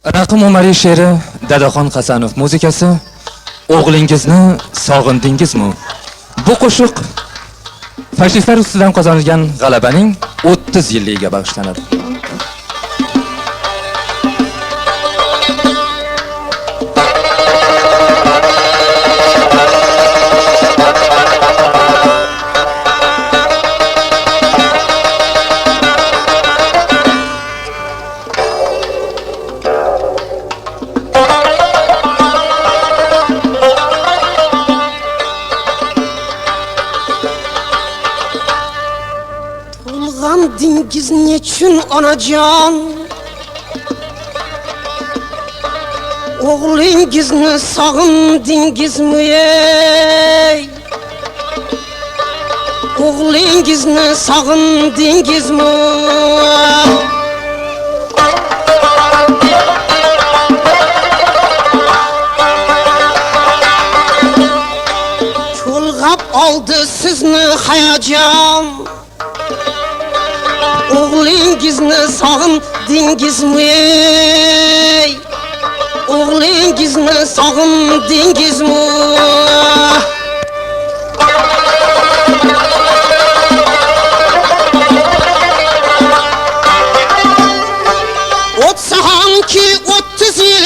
Raqim Umariy she'ri, Dadaxon Hasanov muzikasi. O'g'lingizni sog'indingizmi? Bu qo'shiq fashistlar ustidan qozonilgan g'alabaning 30 yilligiga bag'ishlanadi. Dingiz nechun onajon? O'g'lingizni sog'indingizmi ey? O'g'lingizni sog'indingizmi? Cho'lg'ab oldi sizni hayajon. O'g'lingizni sog'indingizmi ey? O'g'lingizni sog'indingizmi? O'tsa hamki 30 yil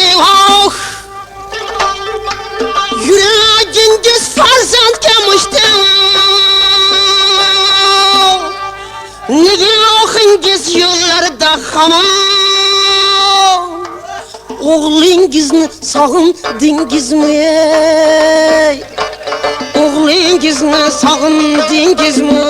yuragingiz farzandga mushtam. Nigohingiz yo'llarda hamon. O'g'lingizni sog'indingizmi ey? O'g'lingizni sog'indingizmi?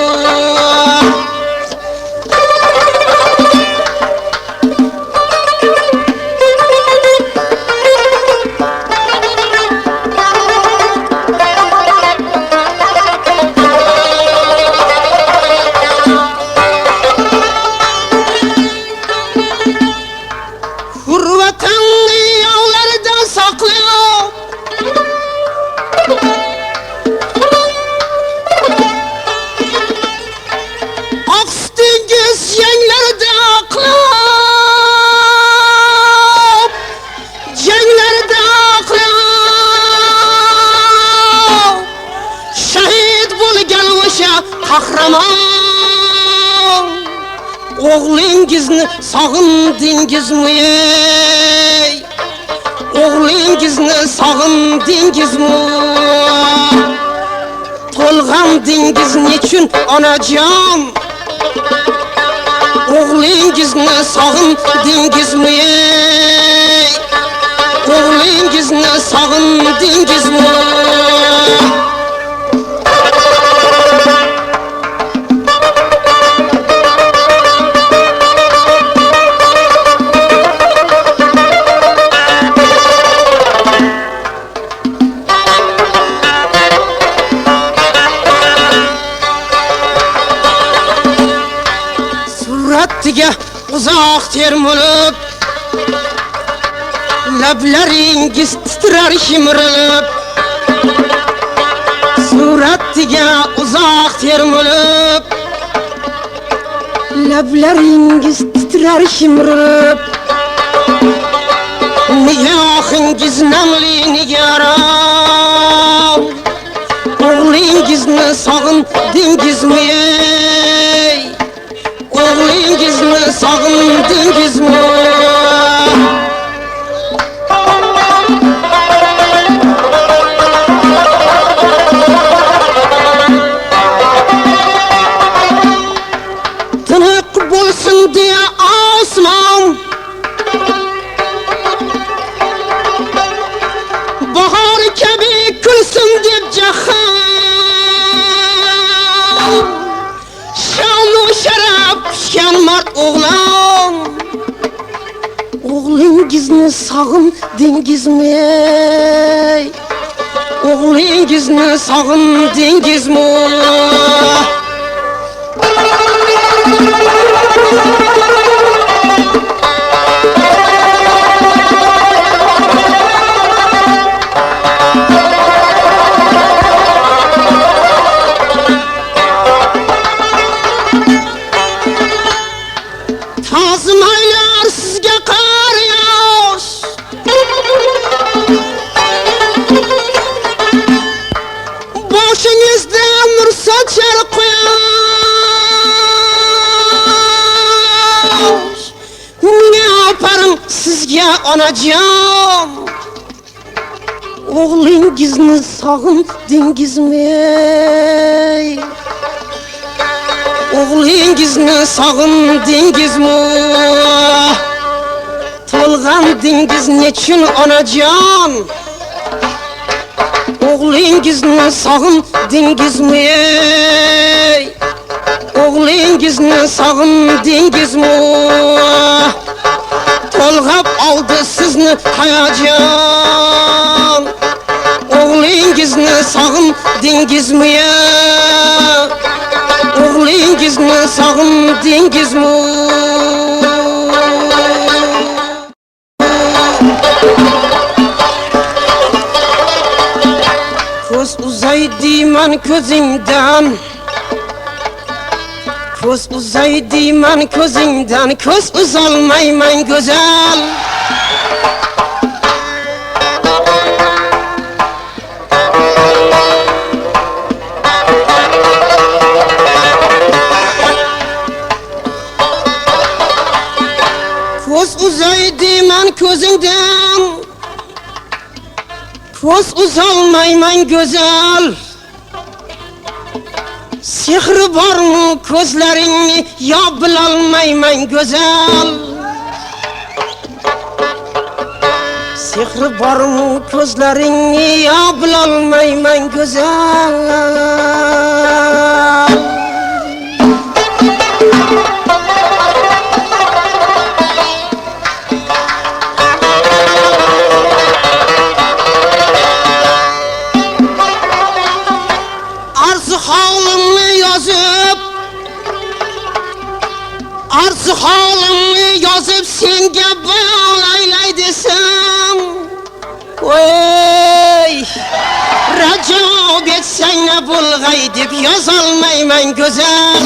O'g'lingizni sog'indingizmi ey? O'g'lingizni sog'indingizmi? To'lg'andingiz nechun onajon? O'g'lingizni sog'indingizmi ey? O'g'lingizni sog'indingizmi? Suratiga uzoq termulib, lablaringiz titrar shimirilib. Suratiga uzoq termulib, lablaringiz titrar shimirilib. Nigohingiz namli nigaron. O'g'lingizni sog'indingizmi ey? O'g'lingizni sog'indingizmi? Tiniq bo'lsin deya osmon, bahor kabi kulsin deb jahon. Sha'nu sharaf pishgan mard o'g'lon. O'g'lingizni sog'indingizmi ey? O'g'lingizni sog'indingizmi? Tazmaylar sizga qar yosh. sizga onajon, o'g'lingizni sog'indingizmi? O'g'lingizni sog'indingizmi? To'lg'andingiz nechun onajon? O'g'lingizni sog'indingizmi? O'g'lingizni sog'indingizmi? To'lg'ab oldi sizni hayajon. O'g'lingizni sog'indingizmi? O'g'lingizni sog'indingizmi? Ko'z uzaydiman ko'zingdan, ko'z uzaydiman ko'zingdan, ko'z uzolmayman go'zal. Ko'z uzaydiman ko'zingdan, ko'z uzolmayman go'zal. Sehri bormi ko'zlaringni yo bilolmayman go'zal. Sehri bormi ko'zlaringni yo bilolmayman go'zal. Arzu holimni yozib senga bayonaylay desam, voy Rajab etsang bulg'ay deb yozolmayman go'zal.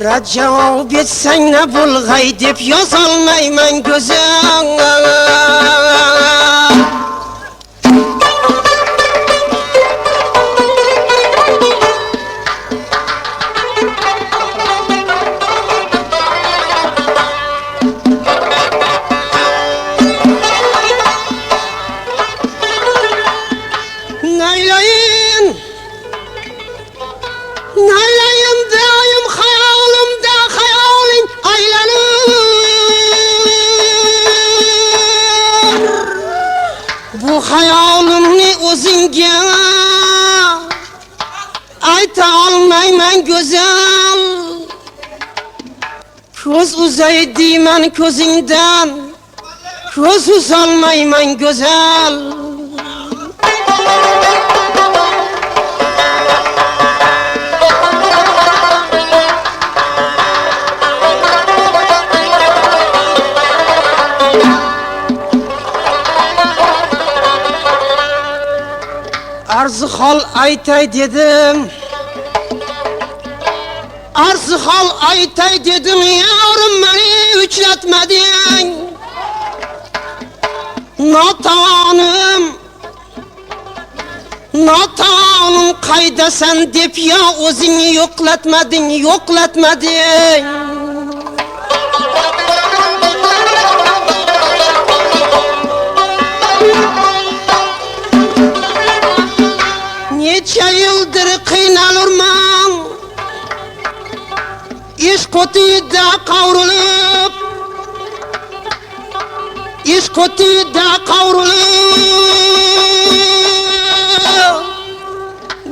Rajab etsang bulg'ay deb yozolmayman go'zal. Hayolimni o'zingga ayta olmayman go'zal. Ko'z uzaydiman ko'zingdan, ko'z uzolmayman go'zal. Arzu hol aytay dedim, arzu hol aytay dedim, yavrum meni uchratmading. Notonim, notonim qaydasan deb yo o'zingni yo'qlatmading, yo'qlatmading. Necha yildir qiynalurman, ishq o'tida qavrilib, ishq o'tida qavrilib.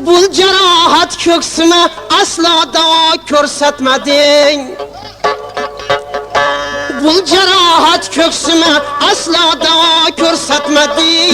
Bu jarohat ko'ksime aslo davo ko'rsatmading. Bu jarohat ko'ksime aslo davo ko'rsatmading.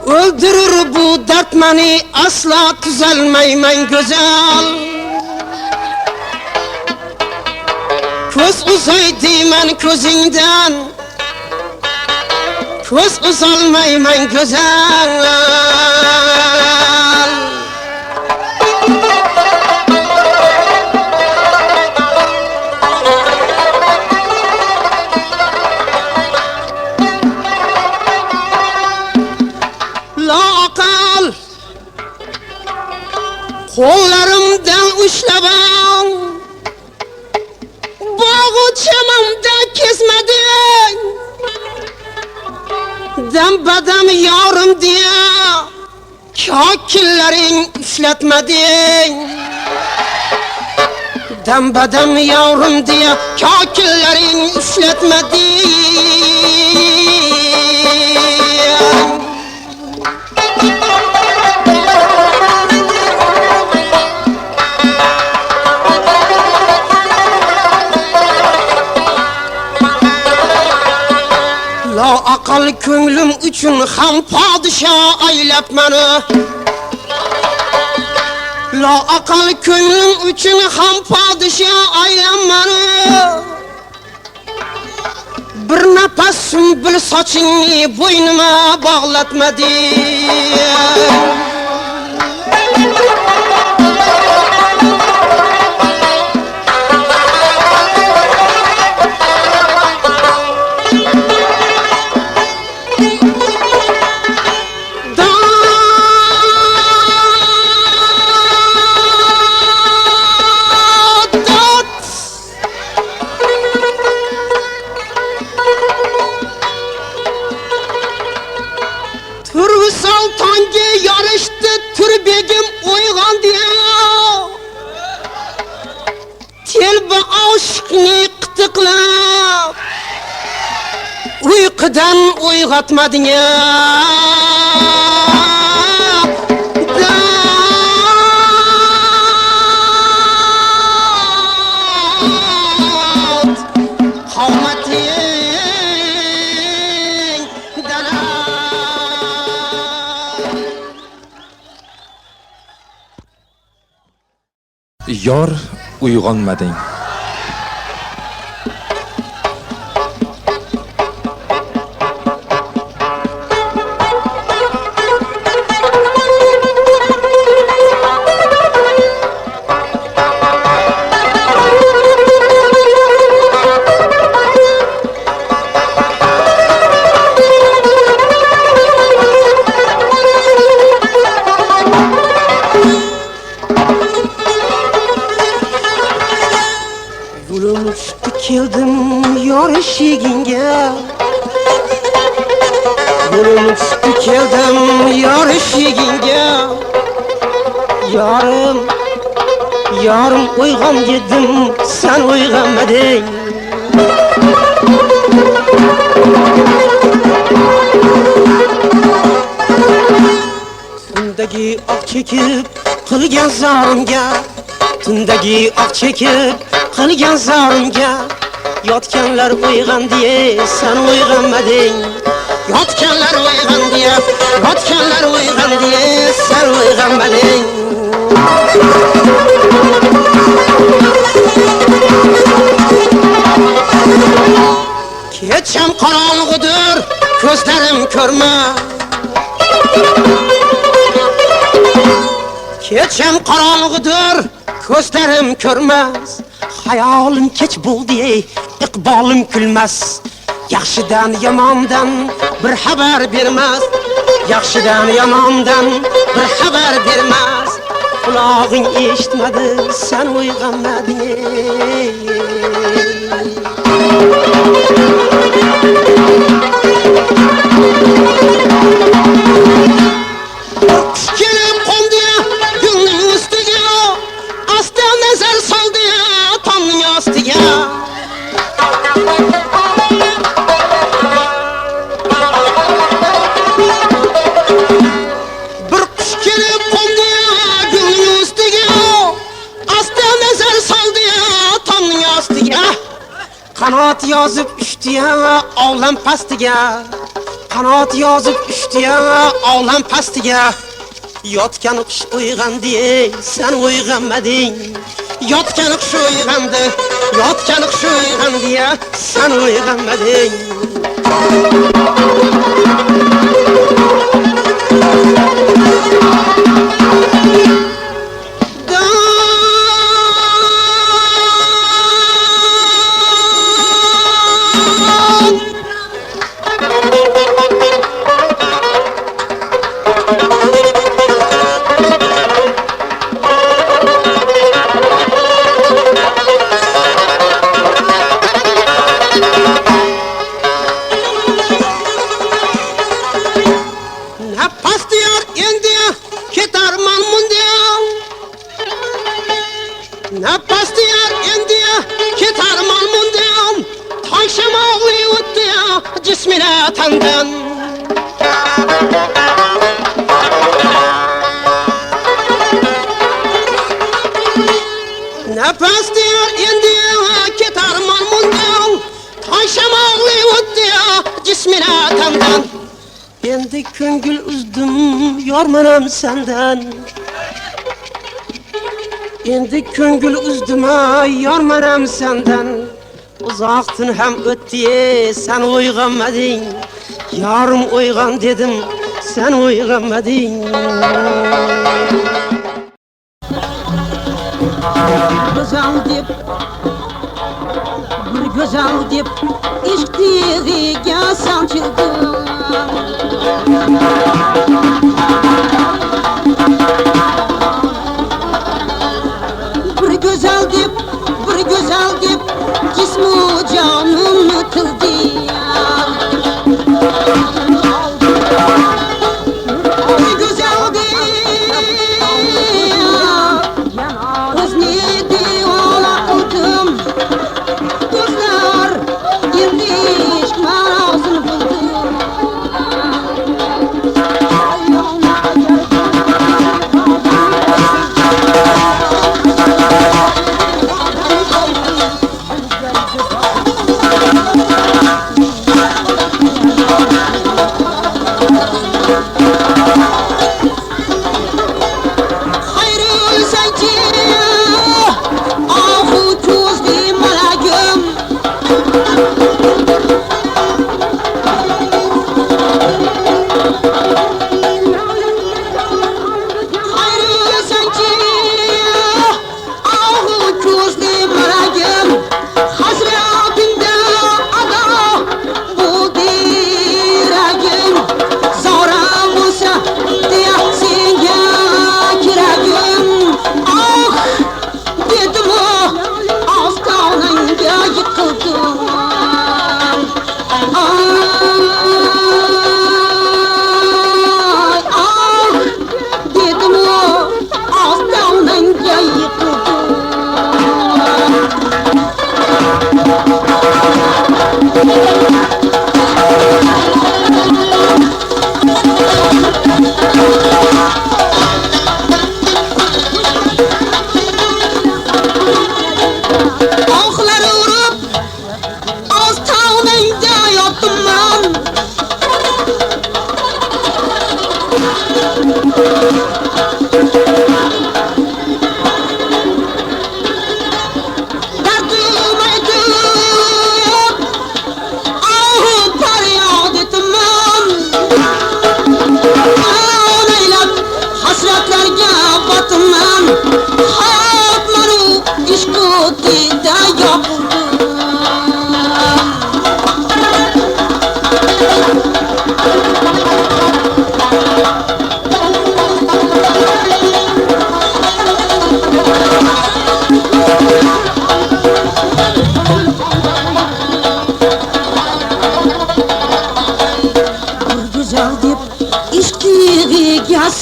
Öldürür bu dert meni, asla tüzelmeymen güzel. Ko'z uzaydi men ko'zingdan, ko'z uzolmayman güzel. Laqal qo'llarimdan ushlabam, bog'u chamamda kesmading, dam badam yorim diye kokillaring ushlatmading, dam badam yorim diye kokillaring ushlatmading. Aqal ko'nglim uchun ham podsho aylab meni, la aqal ko'nglim uchun ham podsho aylab meni. Bir nafas sunbul sochingni bo'ynima bog'latmading. Sultange yarıştı Türbegim uygan diye, telba aşkını qıtıqlab uykudan uygatmadın ya. Yor uyg'onmading. Keldim yor eshiginga, yo'lim tushdi keldim yor eshiginga. Yorim, yorim uyg'on dedim, sen uyg'onmading. Tundagi oq chekib qilgan zorimga, tundagi oq chekib qilgan zorimga, yotganlar uyg'on diye sen uyg'onmading. Yotganlar uyg'on diye, yotganlar uyg'on diye sen uyg'onmading. Kecham qorong'idir, ko'zlarim ko'rmas. Kecham qorong'idir, ko'zlarim ko'rmas. Hayolim kech bo'ldi, iqbolim kulmas. Yaxshidan yomondan bir xabar bermas, yaxshidan yomondan bir xabar bermas. Qulog'ing eshitmadi, sen uyg'onmading. Kelib qo'ndi gulning ustiga, asta nazar soldi tomning ostiga. Bir qush kelib qo'ndi gulning ustiga, asta nazar soldi tomning ostiga. Qanot yozib uchdi va olam pastiga, qanot yozib uchdi düştüya ağlam pastiga. Yotgan qush uyg'ondi, sen uyg'onmading. Yotgan qush uyg'ondi, yotgan qush uyg'ondi, sen uyg'onmading. Napastiyar endiya ketar malmundan Taşamalı uttiya cismine tandan Napastiyar endiya ketar malmundan Taşamalı uttiya cismine tandan Endi köngül üzdüm yormanam senden Endi köngül üzdüme yormaram senden Uzaqtın hem ötdi sen uyg'onmading Yarım uyg'on dedim sen uyg'onmading Güzel dip Bir güzel dip İştiğiga sançıldım Bir güzel dip Cismu canımı kıldı Bir güzel dip Kız neydi ola kıldım Kızlar Endi işk manasını buldu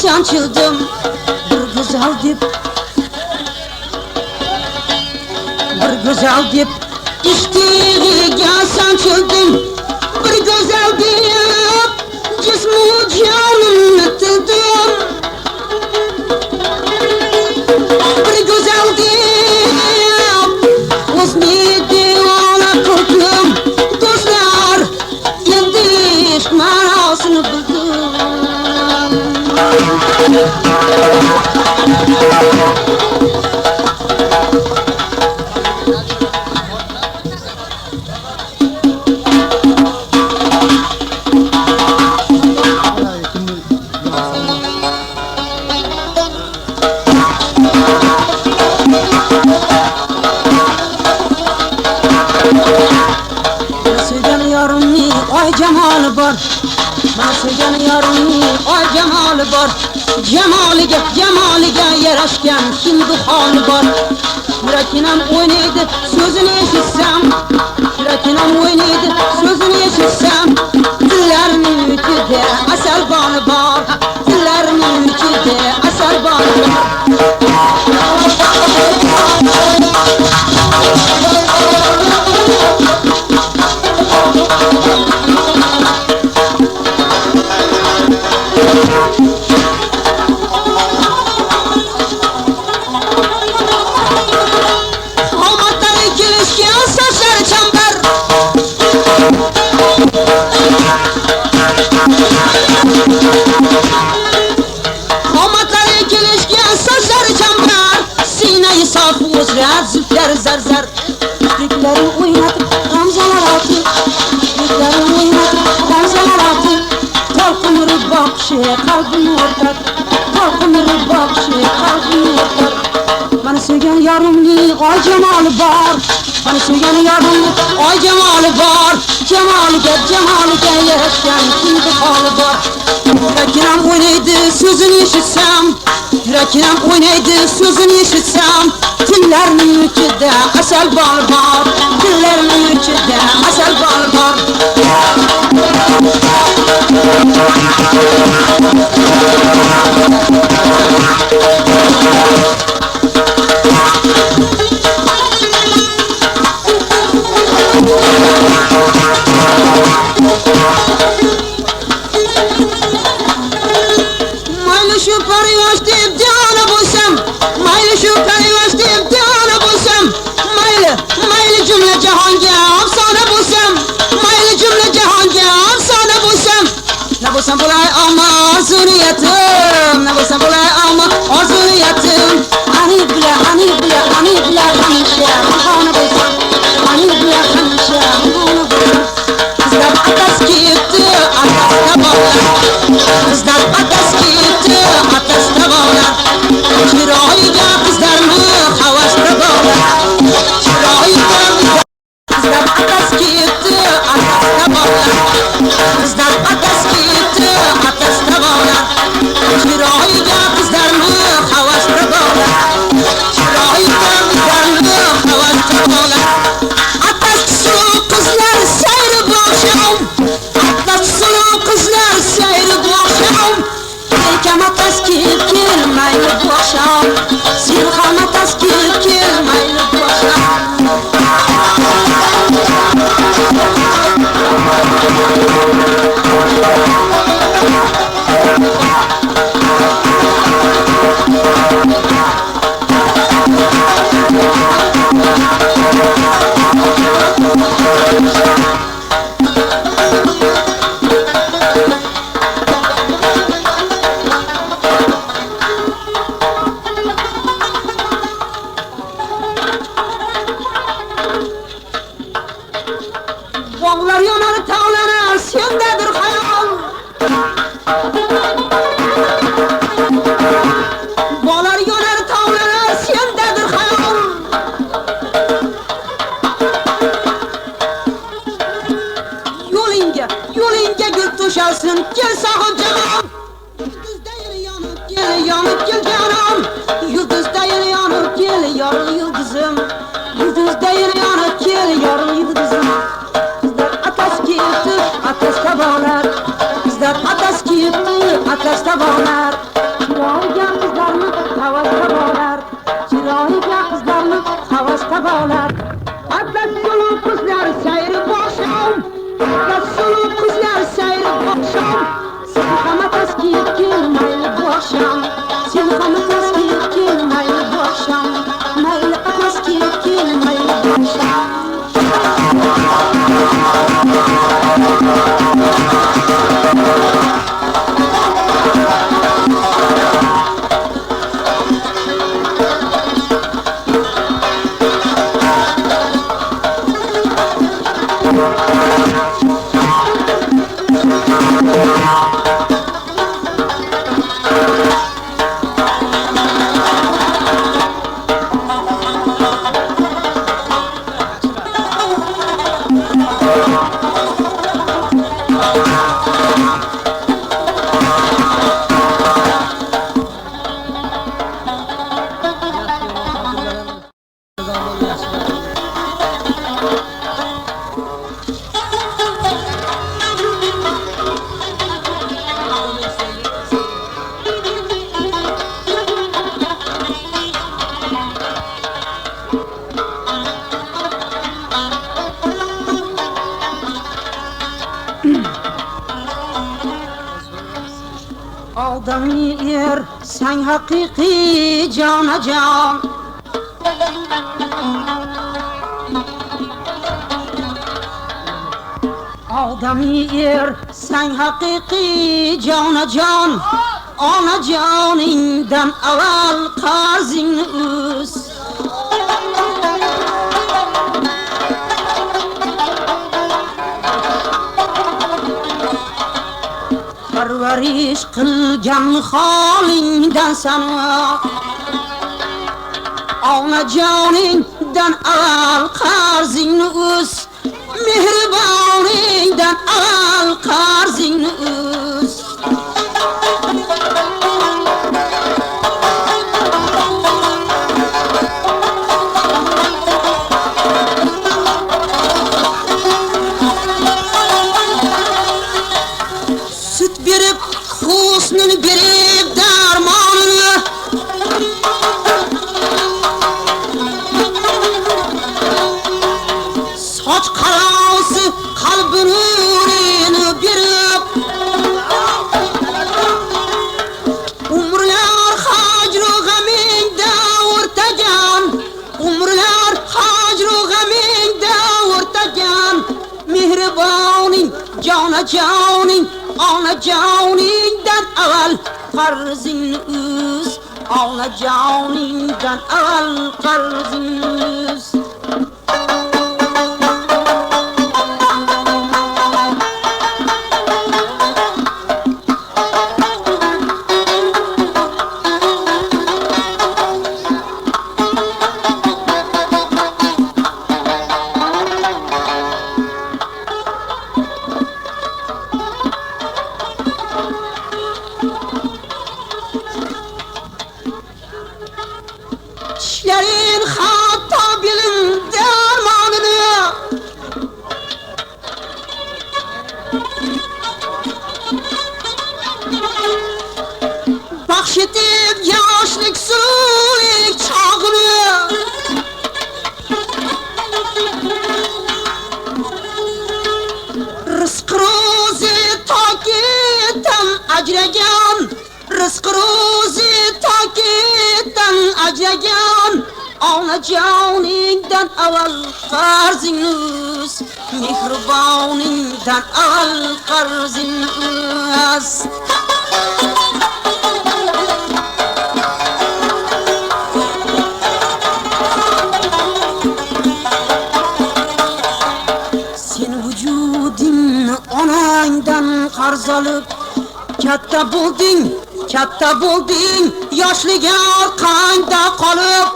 Sançıldım bir güzel dip İştiğiga sançıldım bir güzel dip Cismu canım ötüldüm Bir güzel dip Uzniydi ona kıldım Dostlar endi iş manasını bildim Sevgan yorimning oy jamoli bor. Men sevgan yorimning oy jamoli bor. Jamoliga yarashgan kimdi holi bor. Yuraginam o'ynaydi, so'zini eshitsam. Yuraginam o'ynaydi, so'zini eshitsam. Dillarning ichida asal boni bor. Dillarning ichida asal boni bor. Zülfler zar zar, Riklerim oynatır, gamzalar atır. Riklerim oynatır, gamzalar atır. Kalkınır bakışı, kalbini ortar. Kalkınır bakışı, kalbini ortar. Bana sevgen yarımni, ay cemali var. Bana sevgen yarımni, ay cemali var. Cemaliga yarışgan kimdi hali var. Yuraginam oynaydi, sözünü eshitsam. Yuraginam oynaydi, sözünü eshitsam. Dillarning ichida asal bol bor. Dillarning ichida asal bol bor. Mayli shu paryosh deb jona bo'lsam, mayli shu paryosh deb jona bo'lsam, mayli jumla jahonga afsona bo'lsam, mayli jumla jahonga afsona bo'lsam, na bo'lsam bo'lay ammo orzuniyatim, na bo'lsam bo'lay ammo orzuniyatim. Ani bilan hamisha xona bo'lsam, ani bilan hamisha xona bo'lsam. Qizlar atas ketdi, atasda bolalar. Qizlar atas ketdi, atasda bolalar. Chiroyiga qizlarni havasda bolalar. Chiroyiga qizlar atas ketdi, atasda bolalar. Qizlar atas ketdi, atasda bolalar. Chiroyiga qizlarni havasda bolalar. Chiroyiga qizlarni havasda bolalar. Atas suluv qizlar sayri bosham. Atas suluv qizlar sayri bosham. Lekin atas kelmayli bosham. Sen ham atas kelmayli bosham. Bog'lar yonar, tog'lanar, sendadir xayol. Bog'lar yonar, tog'lanar, sendadir xayol. Yo'lingga gul to'shalsin, kel sohibjamol. Yonib kel jonon. Yulduzda yonib kel yorug' yulduzim. Yulduzda yonib kel yorug' yulduzim. Atasda bolalar, qizlar atas ketdi, atasda bolalar. Chiroyiga qizlarni havasda bolalar. Chiroyiga qizlarni havasda bolalar. Atlas suluv qizlar sayri bosham. Atlas suluv qizlar sayri bosham. Sen ham atas ketgin mayli bosham. Sen Odamiy er sen haqiqiy jonajon. Odamiy er sen haqiqiy jonajon. Onajoningdan avval qarzingni uz. Parvarish qilgan holingdan sana onajoningdan avval qarzingni uz. Mehriboningdan avval qarzingni uz. Süt berib husnini berib darmonini soch qarosi qalbi nurini berib umrlar hajru g'amingda o'rtagan umrlar hajru g'amingda o'rtagan mehriboning jonajoning onajoningdan avval qarzingni uz. Onajoningdan avval qarzingni uz. Tishlarin hatto bilim darmonini baxsh etib yoshlik suvlik chog'ini rizq ro'zi toki tam ajragan rizq ro'zi toki tam ajragan onajoningdan avval qarzingni uz. Mehriboningdan avval qarzingni uz. Sen vujudingni onangdan qarz olib katta bo'lding yoshliga orqangda qolib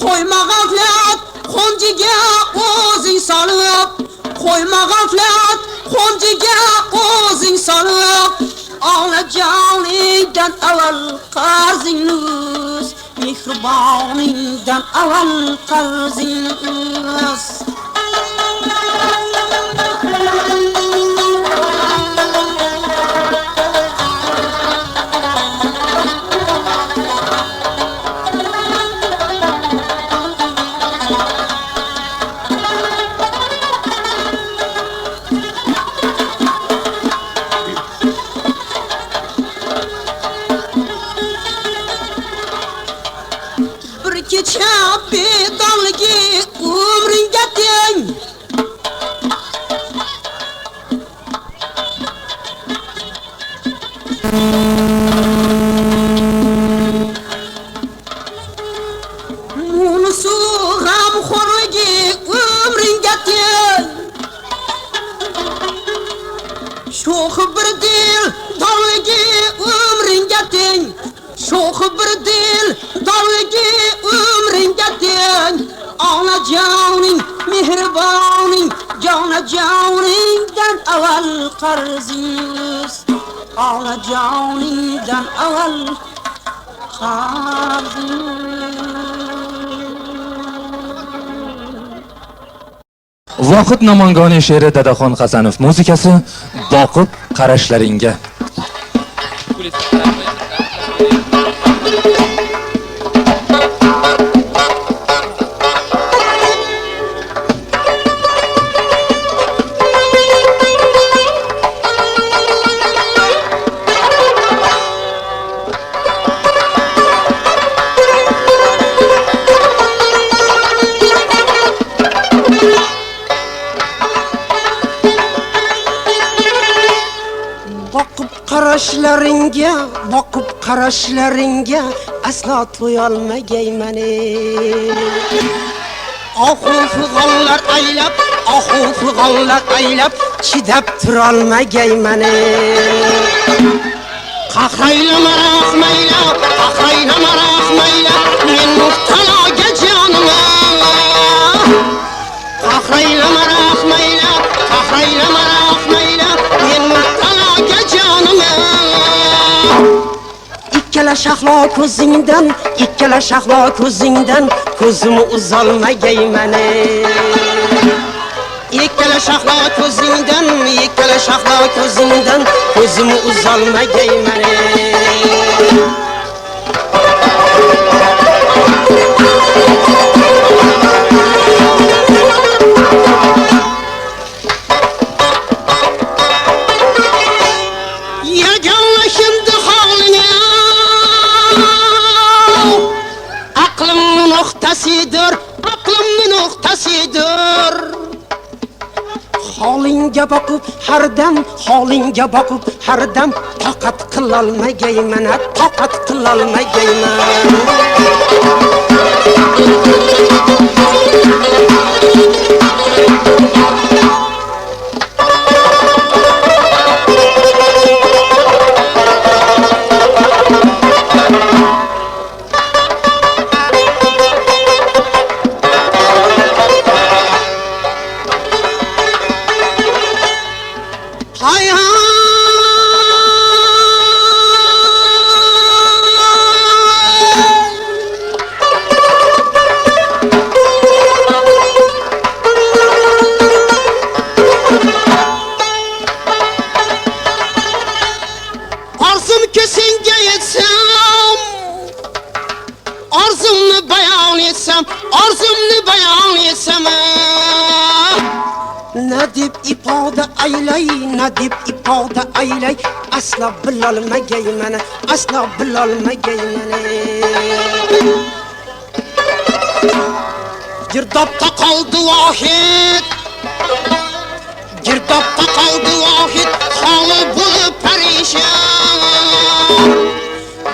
qo'yma g'aflat qo'njiga o'zing solib qo'yma g'aflat qo'njiga o'zing solib onajoningdan avval qarzingni uz. Mehriboningdan avval qarzingni uz. Kecha bedorligi umringga teng Munsu g'amxo'rligi umringga teng Sho'x bir dil dorligi umringga teng Sho'x bir dil dorligi umringga teng onajoning mehriboning jonajoningdan avval qarzingni uz. Onajoningdan avval qarzingni Vohid Namangoniy she'ri, Dadaxon Hasanov muzikasi, boqib qarashlaringga. ko'zlaringga, boqib qarashlaringga aslo to'yolmagayman. Ohu fig'onlar aylab, ohu fig'onlar aylab chidab turolmagayman. Qahrayla rahmayla, qahrayla rahmayla, men muhtaloga jonima. Qahrayla rahmayla, qahrayla rahmayla, men muhtaloga jonima. Ikkala shahlo ko'zingdan, ikkala shahlo ko'zingdan ko'zimni uzolmagayman. Ikkala shahlo ko'zingdan, ikkala shahlo ko'zingdan ko'zimni uzolmagayman. Yagonlashimdi holingga, aqlimni nuqtasidir, aqlimni nuqtasidir. Holingga boqib har dam, holingga boqib har dam toqat qilolmagayman, toqat qilolmagayman. Hay hay arzum ki senga yetsam, arzumni bayon etsam, arzumni bayon etsam, nadib ifoda aylay, nadib ifoda aylay, aslo bilolmagayman, aslo bilolmagayman. Girdobda qoldi vohid, girdobda qoldi vohid, holi bo'lib parishon.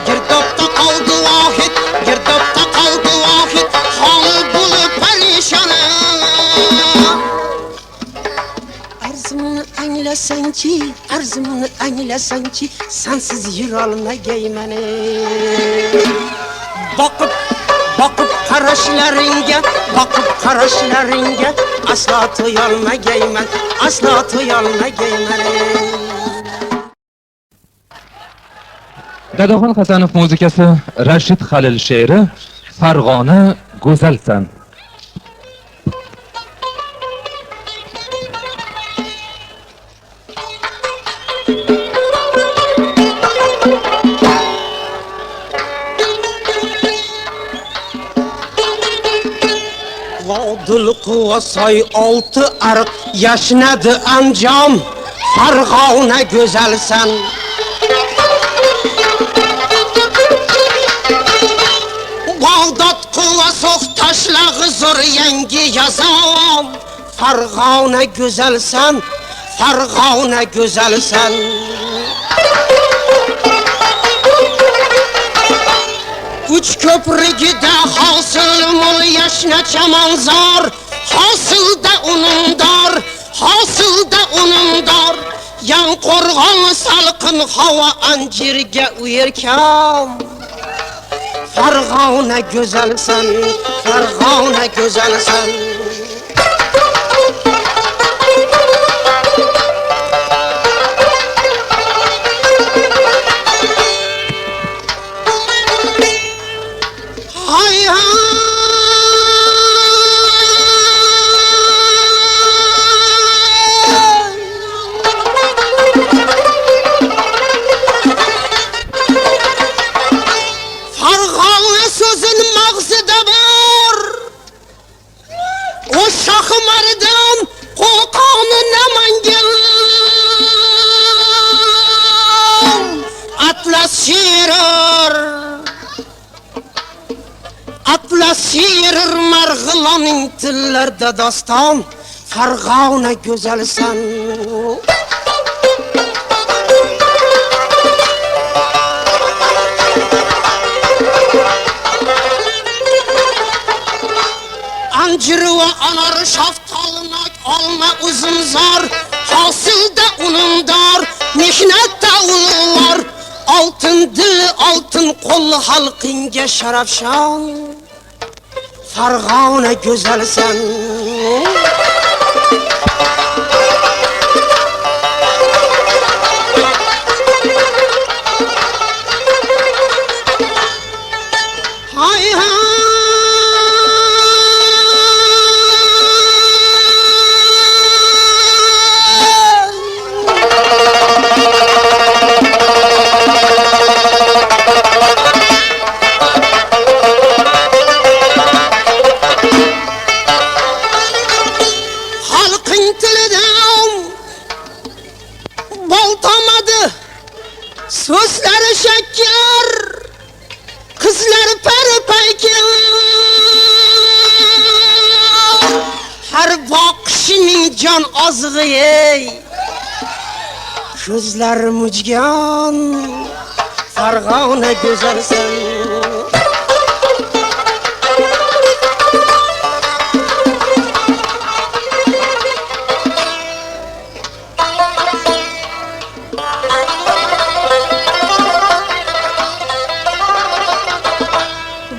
Girdobda qoldi vohid, girdobda qoldi vohid, holi bo'lib parishon. Arzimni anglasanchi, arzimni anglasanchi, sensiz yurolmagayman. Boqib, boqib qarashlaringga, boqib qarashlaringga aslo to'yolmagayman, aslo to'yolmagayman. Dadaxon Hasanov muzikasi, Rashid Halil she'ri, Farg'ona go'zalsan. Vodil quvasoy olti ariq yashnadi Anjom, Farg'ona go'zalsan. Bag'dod quvasoq tashlag'i zo'r yangi yazom, Farg'ona go'zalsan, Farg'ona go'zalsan. Uch ko'prigida hosil mol yashna chamonzor, hosilda unumdor, hosilda unumdor. Yan qo'rg'on salqin havo anjirga uyerkam, Farg'ona go'zalsan, Farg'ona go'zalsan. Hay hay Farg'ona so'zin mag'zida bor, o Shohimardon Qo'qoni Namangan, Atlas she'rir, Atlas she'rir Marg'ilonning tillarda doston, Farg'ona go'zalsan. Cirva anar şaftalına alma uzun zar Hasilde unumdar Mihnette ulu var Altın dil altın kol halkınca şarafşan Fargana güzelsen Hay hay Halkın tilinden baltamadı Sözleri şeker Kızlar perpeyken Her bakışının can azgı ey Gözler mücgan Fargana güzelsen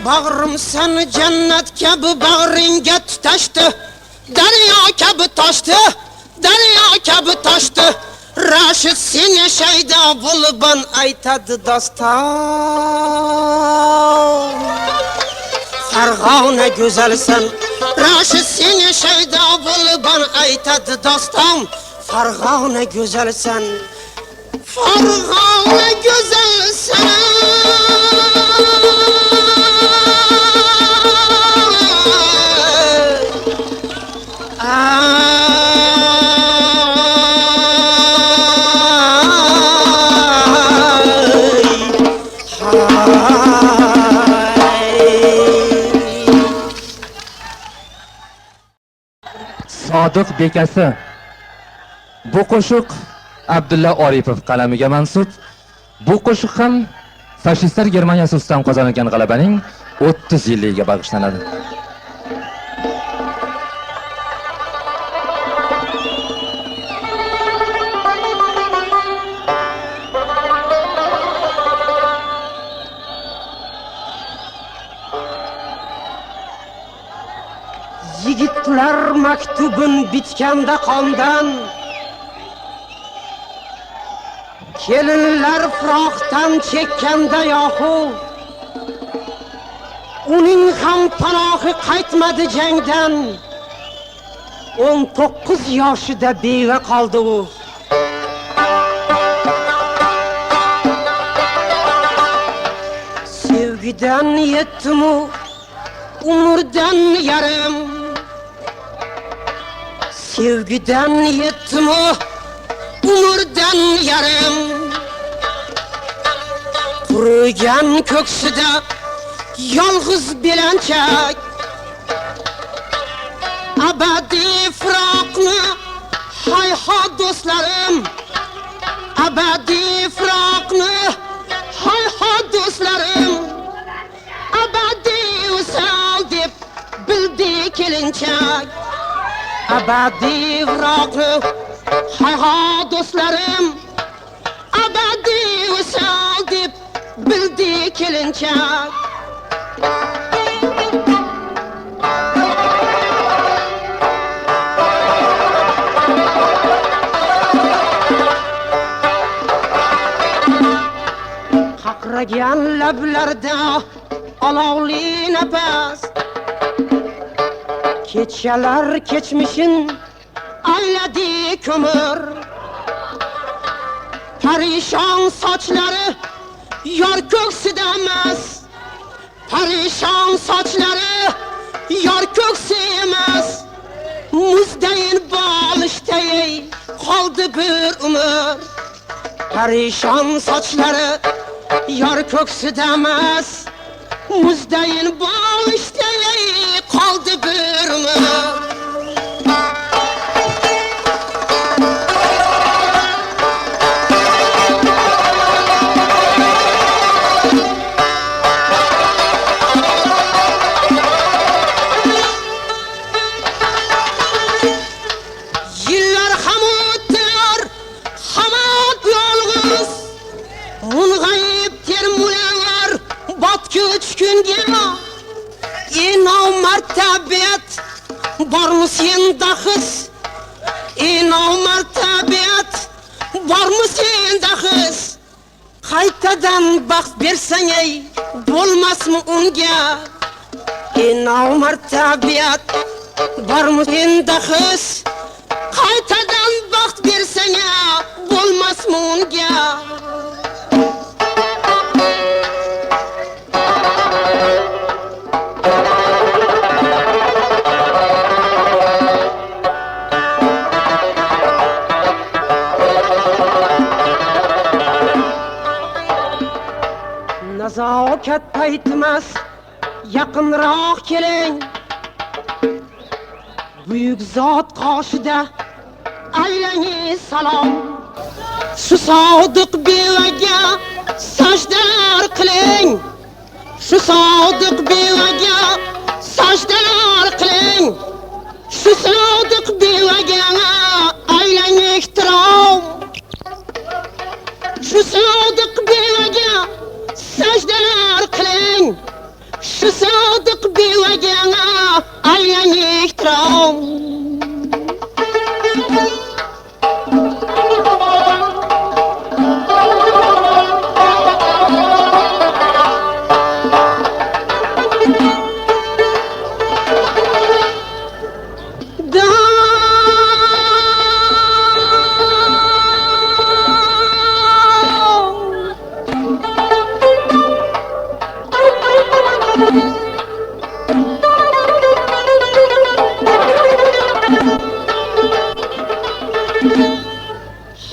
Bağrım seni cennet gibi bağrınga tutaştı Derya gibi taştı, derya gibi taştı Raşit seni şeyda bulban aytadı dastan Fargana güzelsen Raşit seni şeyda bulban aytadı dastan Fargana güzelsen Fargana güzelsen Sodiq bekasi. Bu qo'shiq Abdulla Oripov qalamiga mansub. Bu qo'shiq ham fashistlar Germaniyasi ustidan qozonilgan g'alabaning 30 yilligiga bag'ishlanadi. Yigitlar maktubun bitkanda qondan Kelinlar firoqdan chekkanda yohu Uning ham panohi qaytmadi jangdan 19 yoshida beva qoldi u Sevgidan yetdim u umrdan yarim Sevgiden yettim o umurdan yarım Kurugan köksüde yalğız bilençek Abadi firakını hay ha dostlarım Abadi firakını hay ha dostlarım Abadi usal dip bildi kelinçek Abadi firakını hay ha dostlarım Abadi usal dip bildi kelinçek Qaqragan lablarda olovli nafas Kechalar kechmishin ayladi ko'mir Parishon sochlari yor ko'ksida emas Parishon sochlari yor ko'ksi emas Muzdayin bolishday qoldi bir umr Parishon sochlari yor ko'ksida emas Muzdayin bolishday qoldi bir umr Soatga 3 kunga inov martabat bormi senda his? Inov martabat bormi senda his? Qaytadan baxt bersang ey bo'lmasmi unga? Inov martabat bormi senda his? Qaytadan baxt bersang bo'lmasmi unga? Nazokat paytmas yaqinroq keling, buyuk zot qoshida aylangi salom. Shu sodiq bevaga sajdalar qiling, shu sodiq bevaga sajdalar qiling, shu sodiq bevaga aylangi ehtirom, shu sodiq bevaga sajdalar qiling, shu sodiq bevaga aylangi ehtirom.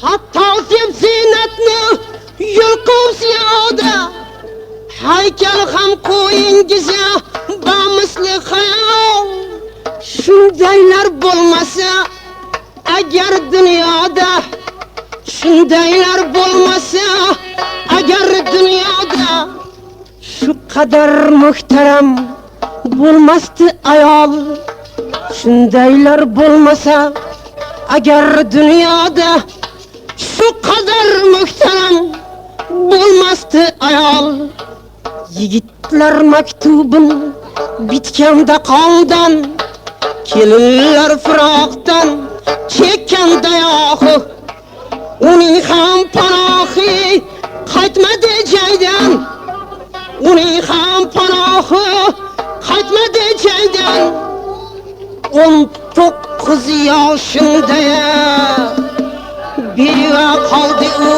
Hatto zeb-ziynatni yulqib ziyoda, haykal ham qo'yingizga bamisli xayol. Shundaylar bo'lmasa agar dunyoda, shundaylar bo'lmasa agar dunyoda, shu qadar muhtaram bo'lmasdi ayol. Shundaylar bo'lmasa agar dunyoda, shu qadar muhtaram bo'lmasdi ayol. Yigitlar maktubin bitganda qondan, kelinlar firoqdan chekkanda yo'q. Uning ham panohi qaytmadi jaydan, uning ham panohi qaytmadi jaydan. 19 yoshida beva qoldi u.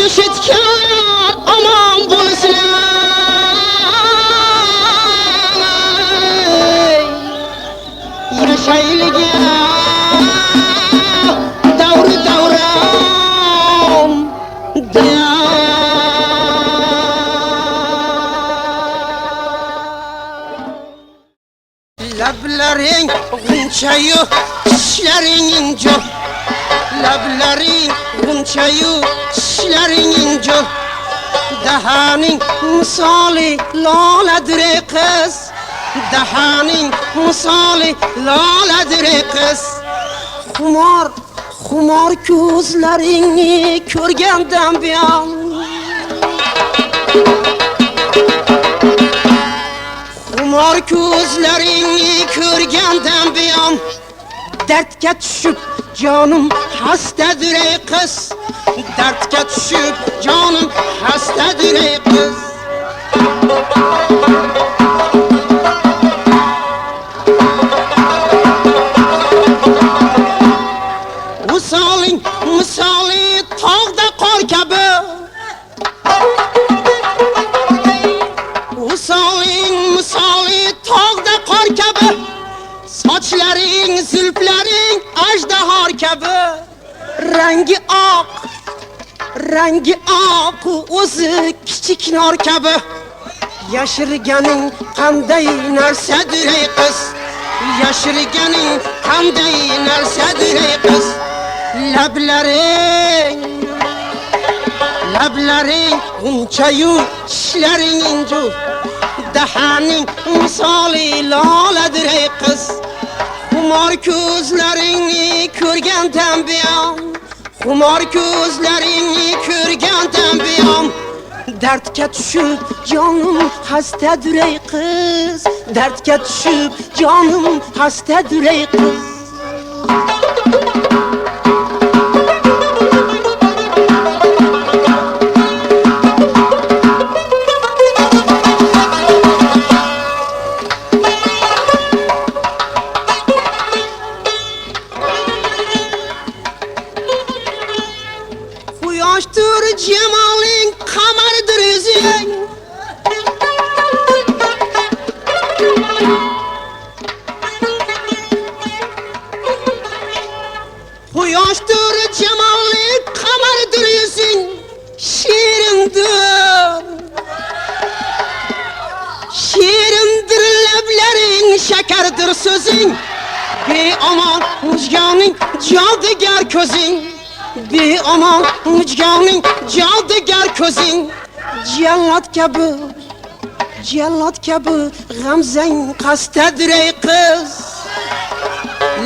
Eshitgan omon bo'lsin. Yashayliga davri davron lablaring g'unchayu tishlaring injo, lablaring g'unchayu tishlaring injo, dahaning misoli loladir ey qiz, dahaning misoli loladir ey qiz. Xumor ko'zlaringni ko'rgandan buyon, xumor ko'zlaringni ko'rgandan buyon dardga tushib jonim hastadir ey qiz, dardga tushib jonim hastadir ey qiz. Misoli tog'da qor kabi, misoli tog'da qor kabi, sochlaring zulflaring ajdahor kabi. Rangi oq o'zi kichik nor kabi. Yashirganing qanday narsadir ey qiz, yashirganing qanday narsadir ey qiz. Lablaring unchayu tishlaring injo, dahaning misoli loladir ey qiz. Xumor ko'zlaringni ko'rgandan buyon, xumor ko'zlaringni ko'rgandan buyon dardga tushib jonim xastadur ey qiz, dardga tushib jonim xastadur ey qiz. Quyoshdir jamoling, qamardir o'zing. Quyoshdir jamoling, qamardir o'zing. Shirindir, shirindir lablaring, shakardir so'zing. Beomon mujgoning, jodugar ko'zing. Beomon mujgoning, jodugar ko'zing. Jallod kabi g'amzang qasdadir ey qiz.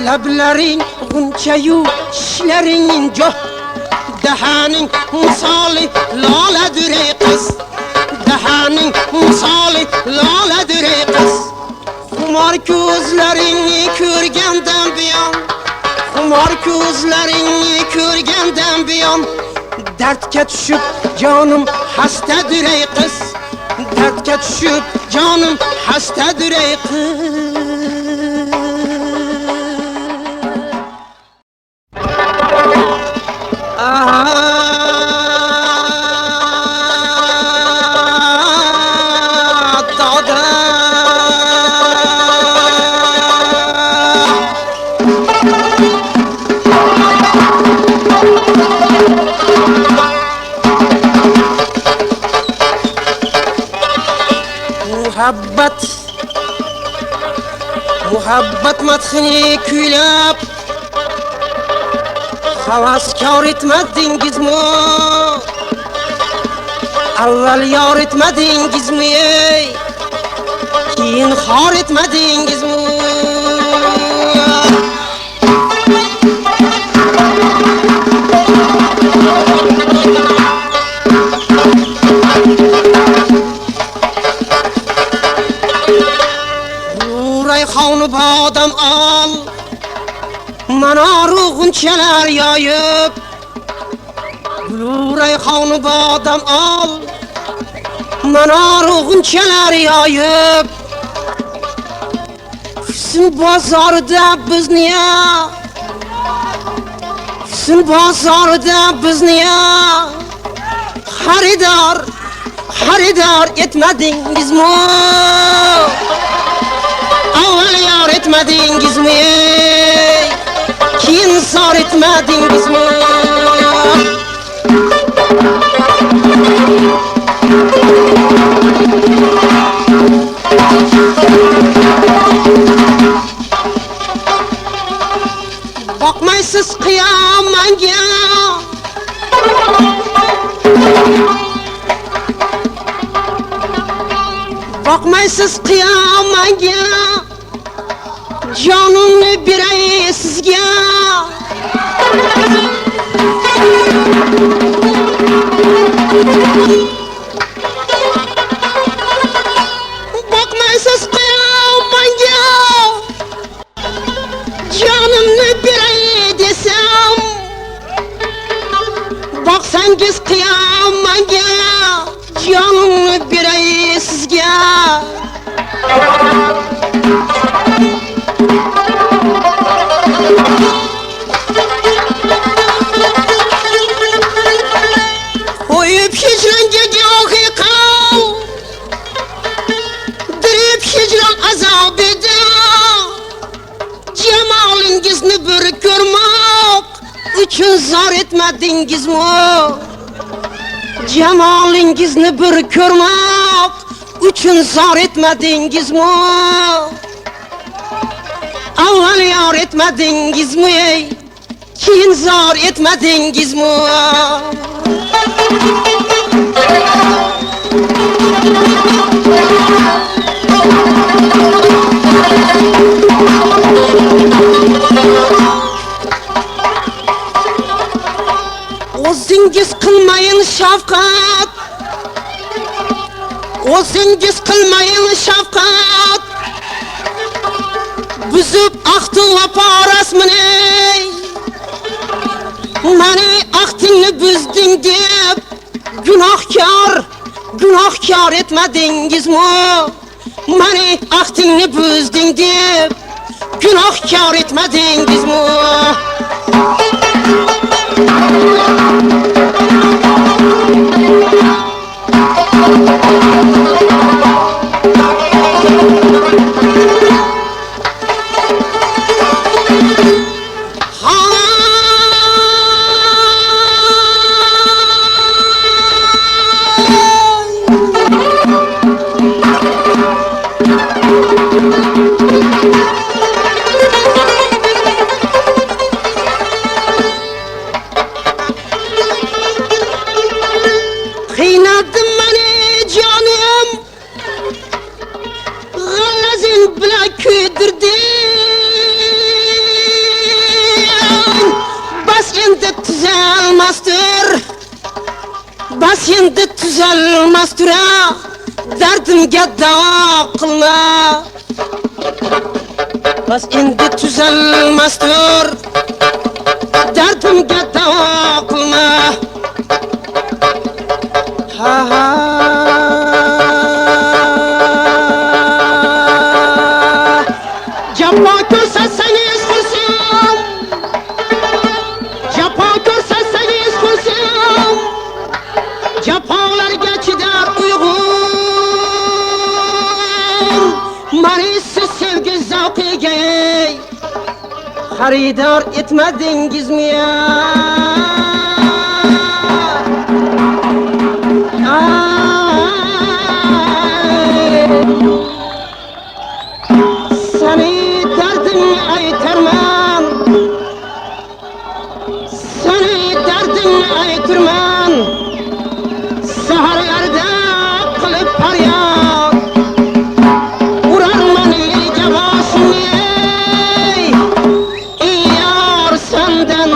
Lablaring g'unchayu tishlaring joh, dahaning misoli loladir ey qiz. Dahaning misoli loladir ey qiz. Xumor ko'zlaringni ko'rgandan buyon, xumor ko'zlaringni ko'rgandan buyon dardga tushib jonim xastadur ey qiz, dardga tushib jonim xastadur ey qiz. Muhabbat madhini kuylab havaskor etmadingizmi? Avval yor etmadingizmi? Keyin xor etmadingizmi? Rayhonu badam al, manaru g'unchalar yoyib. Rayhonu badam al, manaru g'unchalar yoyib. Husn bozorida bizni, husn bozorida bizni xaridor etmadingizmi? Avval yor etmadingizmi? Keyin sor etmadingizmi? Boqmaysiz qiyomanga, boqmaysiz qiyomanga, jonimni beray sizga. Boqmaysiz qiyomanga, jonimni beray desam. Boqsangiz qiyomanga, jonimni beray sizga. Qo'yib hijronga gohi qal, dirib hijron azob edi. Jamolingizni bir ko'rmoq uchun zor etmadingizmi? Jamolingizni bir ko'rmoq uchun zor etmadingizmi? Avval yor etmadingizmi? Keyin zor etmadingizmi? O'zingiz qilmayin shafqat, o'zingiz qilmayin shafqat, buzib ahdi vafo rasmini, mani ahdingni buzding deb gunohkor etmadingizmi? Mani ahdingni buzding deb gunohkor etmadingizmi? Qiynadim mani jonim, g'alazin bilan kuydirding. Bas endi tuzalmasdir, bas endi tuzalmasdir, dardimga davo qilma. Bas endi tuzalmasdir, dardimga davo qilma. Ha ha, jafo ko'rsatsangiz xursam, jafo ko'rsatsangiz xursam, jafolarga chidar uyg'un. Mani siz sevgi zavqiga xaridor etmadingizmi ya? Seni derdini aytarman, seni derdini aytarman, saharlarda qilib faryod urarman elga boshimni, ey yor sendan